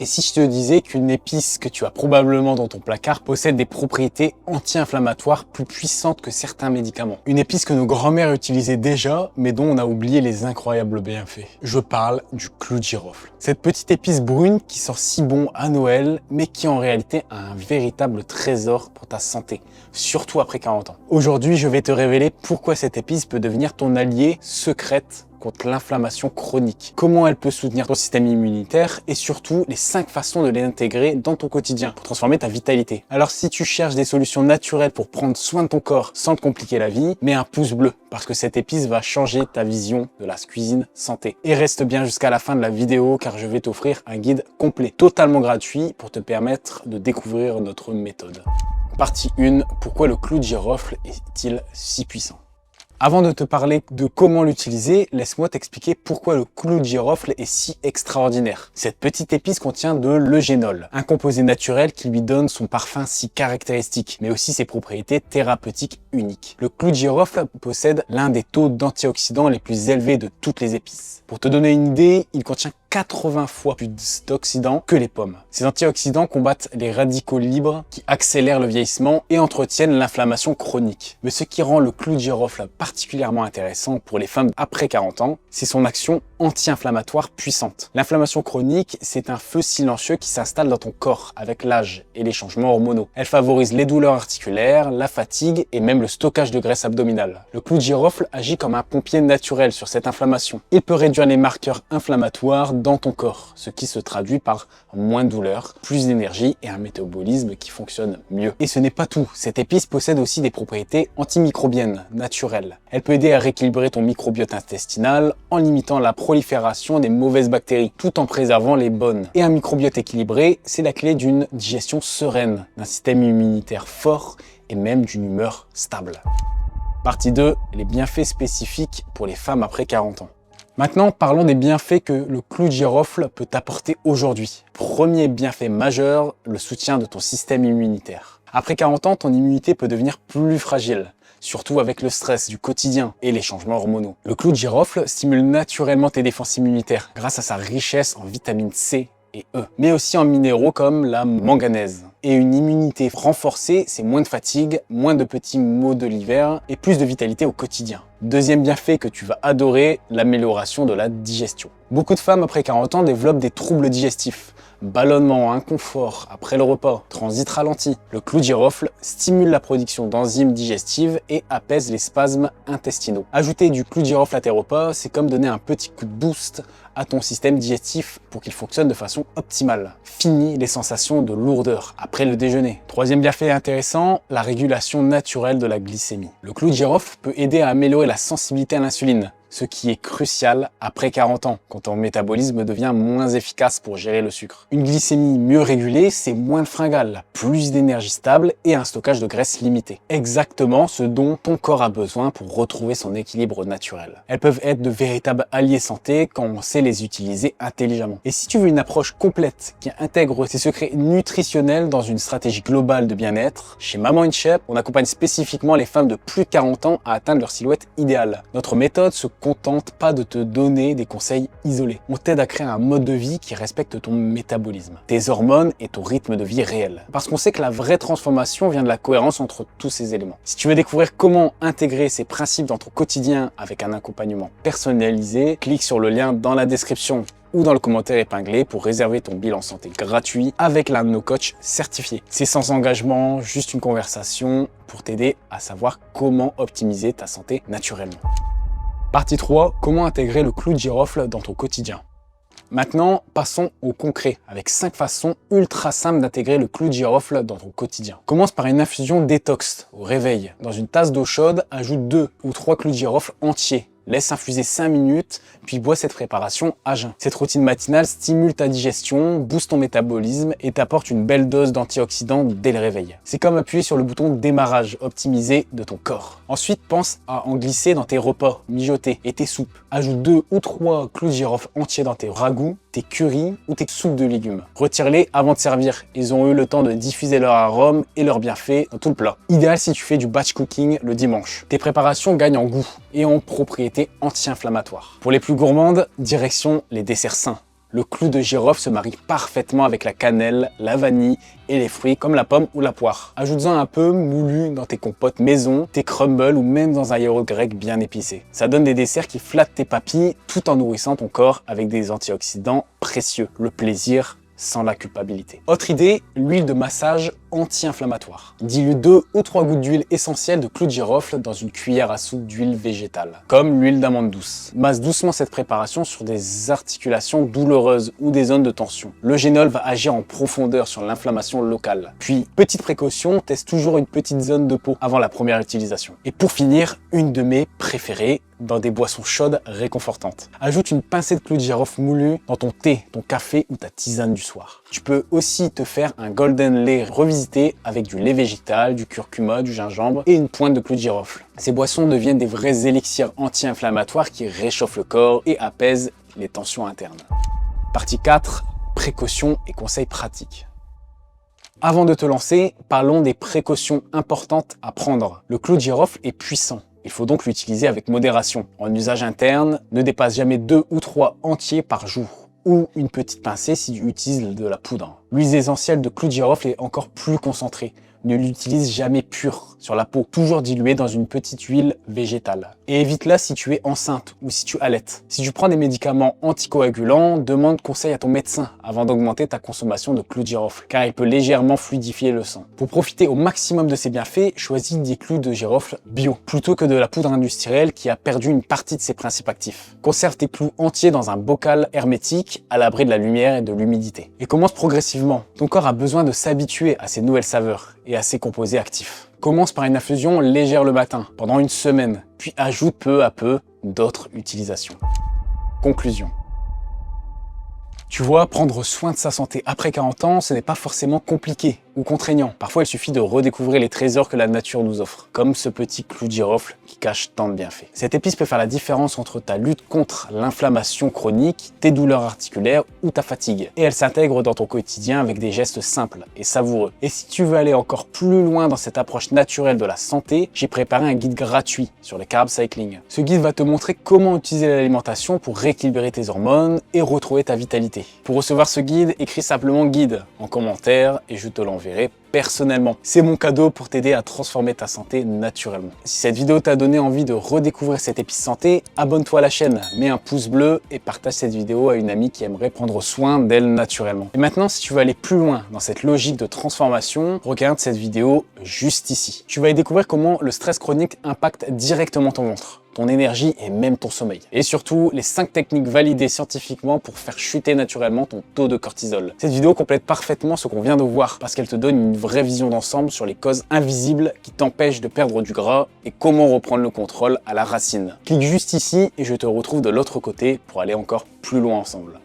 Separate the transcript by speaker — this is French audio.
Speaker 1: Et si je te disais qu'une épice que tu as probablement dans ton placard possède des propriétés anti-inflammatoires plus puissantes que certains médicaments? Une épice que nos grands-mères utilisaient déjà, mais dont on a oublié les incroyables bienfaits. Je parle du clou de girofle. Cette petite épice brune qui sort si bon à Noël, mais qui en réalité a un véritable trésor pour ta santé, surtout après 40 ans. Aujourd'hui, je vais te révéler pourquoi cette épice peut devenir ton allié secrète contre l'inflammation chronique, comment elle peut soutenir ton système immunitaire et surtout les 5 façons de l'intégrer dans ton quotidien pour transformer ta vitalité. Alors si tu cherches des solutions naturelles pour prendre soin de ton corps sans te compliquer la vie, mets un pouce bleu parce que cette épice va changer ta vision de la cuisine santé. Et reste bien jusqu'à la fin de la vidéo car je vais t'offrir un guide complet, totalement gratuit pour te permettre de découvrir notre méthode. Partie 1, pourquoi le clou de girofle est-il si puissant? Avant de te parler de comment l'utiliser, laisse-moi t'expliquer pourquoi le clou de girofle est si extraordinaire. Cette petite épice contient de l'eugénol, un composé naturel qui lui donne son parfum si caractéristique, mais aussi ses propriétés thérapeutiques uniques. Le clou de girofle possède l'un des taux d'antioxydants les plus élevés de toutes les épices. Pour te donner une idée, il contient 80 fois plus d'oxydants que les pommes. Ces antioxydants combattent les radicaux libres qui accélèrent le vieillissement et entretiennent l'inflammation chronique. Mais ce qui rend le clou de girofle particulièrement intéressant pour les femmes après 40 ans, c'est son action anti-inflammatoire puissante. L'inflammation chronique, c'est un feu silencieux qui s'installe dans ton corps avec l'âge et les changements hormonaux. Elle favorise les douleurs articulaires, la fatigue et même le stockage de graisse abdominale. Le clou de girofle agit comme un pompier naturel sur cette inflammation. Il peut réduire les marqueurs inflammatoires dans ton corps, ce qui se traduit par moins de douleur, plus d'énergie et un métabolisme qui fonctionne mieux. Et ce n'est pas tout, cette épice possède aussi des propriétés antimicrobiennes naturelles. Elle peut aider à rééquilibrer ton microbiote intestinal en limitant la prolifération des mauvaises bactéries, tout en préservant les bonnes. Et un microbiote équilibré, c'est la clé d'une digestion sereine, d'un système immunitaire fort et même d'une humeur stable. Partie 2, les bienfaits spécifiques pour les femmes après 40 ans. Maintenant, parlons des bienfaits que le clou de girofle peut t'apporter aujourd'hui. Premier bienfait majeur, le soutien de ton système immunitaire. Après 40 ans, ton immunité peut devenir plus fragile, surtout avec le stress du quotidien et les changements hormonaux. Le clou de girofle stimule naturellement tes défenses immunitaires grâce à sa richesse en vitamine C et E, mais aussi en minéraux comme la manganèse. Et une immunité renforcée, c'est moins de fatigue, moins de petits maux de l'hiver et plus de vitalité au quotidien. Deuxième bienfait que tu vas adorer, l'amélioration de la digestion. Beaucoup de femmes après 40 ans développent des troubles digestifs. Ballonnement, inconfort après le repas, transit ralenti. Le clou de girofle stimule la production d'enzymes digestives et apaise les spasmes intestinaux. Ajouter du clou de girofle à tes repas, c'est comme donner un petit coup de boost à ton système digestif pour qu'il fonctionne de façon optimale. Fini les sensations de lourdeur après le déjeuner. Troisième bienfait intéressant, la régulation naturelle de la glycémie. Le clou de girofle peut aider à améliorer la sensibilité à l'insuline, ce qui est crucial après 40 ans, quand ton métabolisme devient moins efficace pour gérer le sucre. Une glycémie mieux régulée, c'est moins de fringales, plus d'énergie stable et un stockage de graisse limité. Exactement ce dont ton corps a besoin pour retrouver son équilibre naturel. Elles peuvent être de véritables alliés santé quand on sait les utiliser intelligemment. Et si tu veux une approche complète qui intègre ces secrets nutritionnels dans une stratégie globale de bien-être, chez Maman in Shape, on accompagne spécifiquement les femmes de plus de 40 ans à atteindre leur silhouette idéale. Notre méthode se contente pas de te donner des conseils isolés. On t'aide à créer un mode de vie qui respecte ton métabolisme, tes hormones et ton rythme de vie réel. Parce qu'on sait que la vraie transformation vient de la cohérence entre tous ces éléments. Si tu veux découvrir comment intégrer ces principes dans ton quotidien avec un accompagnement personnalisé, clique sur le lien dans la description ou dans le commentaire épinglé pour réserver ton bilan santé gratuit avec l'un de nos coachs certifiés. C'est sans engagement, juste une conversation pour t'aider à savoir comment optimiser ta santé naturellement. Partie 3, comment intégrer le clou de girofle dans ton quotidien. Maintenant, passons au concret, avec 5 façons ultra simples d'intégrer le clou de girofle dans ton quotidien. Commence par une infusion détox au réveil. Dans une tasse d'eau chaude, ajoute 2 ou 3 clous de girofle entiers. Laisse infuser 5 minutes, puis bois cette préparation à jeun. Cette routine matinale stimule ta digestion, booste ton métabolisme et t'apporte une belle dose d'antioxydants dès le réveil. C'est comme appuyer sur le bouton démarrage optimisé de ton corps. Ensuite, pense à en glisser dans tes repas mijotés et tes soupes. Ajoute 2 ou 3 clous de girofle entiers dans tes ragoûts, tes currys ou tes soupes de légumes. Retire-les avant de servir. Ils ont eu le temps de diffuser leur arôme et leurs bienfaits dans tout le plat. Idéal si tu fais du batch cooking le dimanche. Tes préparations gagnent en goût et en propriétés anti-inflammatoires. Pour les plus gourmandes, direction les desserts sains. Le clou de girofle se marie parfaitement avec la cannelle, la vanille et les fruits comme la pomme ou la poire. Ajoute-en un peu moulu dans tes compotes maison, tes crumbles ou même dans un yaourt grec bien épicé. Ça donne des desserts qui flattent tes papilles tout en nourrissant ton corps avec des antioxydants précieux. Le plaisir sans la culpabilité. Autre idée, l'huile de massage anti-inflammatoire. Dilue 2 ou 3 gouttes d'huile essentielle de clou de girofle dans une cuillère à soupe d'huile végétale, comme l'huile d'amande douce. Masse doucement cette préparation sur des articulations douloureuses ou des zones de tension. Le génol va agir en profondeur sur l'inflammation locale. Puis, petite précaution, teste toujours une petite zone de peau avant la première utilisation. Et pour finir, une de mes préférées, dans des boissons chaudes réconfortantes. Ajoute une pincée de clou de girofle moulu dans ton thé, ton café ou ta tisane du soir. Tu peux aussi te faire un golden lait revisité avec du lait végétal, du curcuma, du gingembre et une pointe de clou de girofle. Ces boissons deviennent des vrais élixirs anti-inflammatoires qui réchauffent le corps et apaisent les tensions internes. Partie 4, précautions et conseils pratiques. Avant de te lancer, parlons des précautions importantes à prendre. Le clou de girofle est puissant. Il faut donc l'utiliser avec modération. En usage interne, ne dépasse jamais 2 ou 3 entiers par jour, ou une petite pincée si tu utilises de la poudre. L'huile essentielle de clou de girofle est encore plus concentrée. Ne l'utilise jamais pure sur la peau, toujours diluée dans une petite huile végétale. Et évite-la si tu es enceinte ou si tu allaites. Si tu prends des médicaments anticoagulants, demande conseil à ton médecin avant d'augmenter ta consommation de clou de girofle, car il peut légèrement fluidifier le sang. Pour profiter au maximum de ses bienfaits, choisis des clous de girofle bio, plutôt que de la poudre industrielle qui a perdu une partie de ses principes actifs. Conserve tes clous entiers dans un bocal hermétique, à l'abri de la lumière et de l'humidité. Et commence progressivement. Ton corps a besoin de s'habituer à ces nouvelles saveurs et à ses composés actifs. Commence par une infusion légère le matin, pendant une semaine, puis ajoute peu à peu d'autres utilisations. Conclusion. Tu vois, prendre soin de sa santé après 40 ans, ce n'est pas forcément compliqué ou contraignant. Parfois, il suffit de redécouvrir les trésors que la nature nous offre, comme ce petit clou de girofle qui cache tant de bienfaits. Cette épice peut faire la différence entre ta lutte contre l'inflammation chronique, tes douleurs articulaires ou ta fatigue. Et elle s'intègre dans ton quotidien avec des gestes simples et savoureux. Et si tu veux aller encore plus loin dans cette approche naturelle de la santé, j'ai préparé un guide gratuit sur le carb cycling. Ce guide va te montrer comment utiliser l'alimentation pour rééquilibrer tes hormones et retrouver ta vitalité. Pour recevoir ce guide, écris simplement guide en commentaire et je te l'enverrai personnellement. C'est mon cadeau pour t'aider à transformer ta santé naturellement. Si cette vidéo t'a donné envie de redécouvrir cette épice santé, abonne-toi à la chaîne, mets un pouce bleu et partage cette vidéo à une amie qui aimerait prendre soin d'elle naturellement. Et maintenant, si tu veux aller plus loin dans cette logique de transformation, regarde cette vidéo juste ici. Tu vas y découvrir comment le stress chronique impacte directement ton ventre, ton énergie et même ton sommeil. Et surtout, les 5 techniques validées scientifiquement pour faire chuter naturellement ton taux de cortisol. Cette vidéo complète parfaitement ce qu'on vient de voir parce qu'elle te donne une vraie vision d'ensemble sur les causes invisibles qui t'empêchent de perdre du gras et comment reprendre le contrôle à la racine. Clique juste ici et je te retrouve de l'autre côté pour aller encore plus loin ensemble.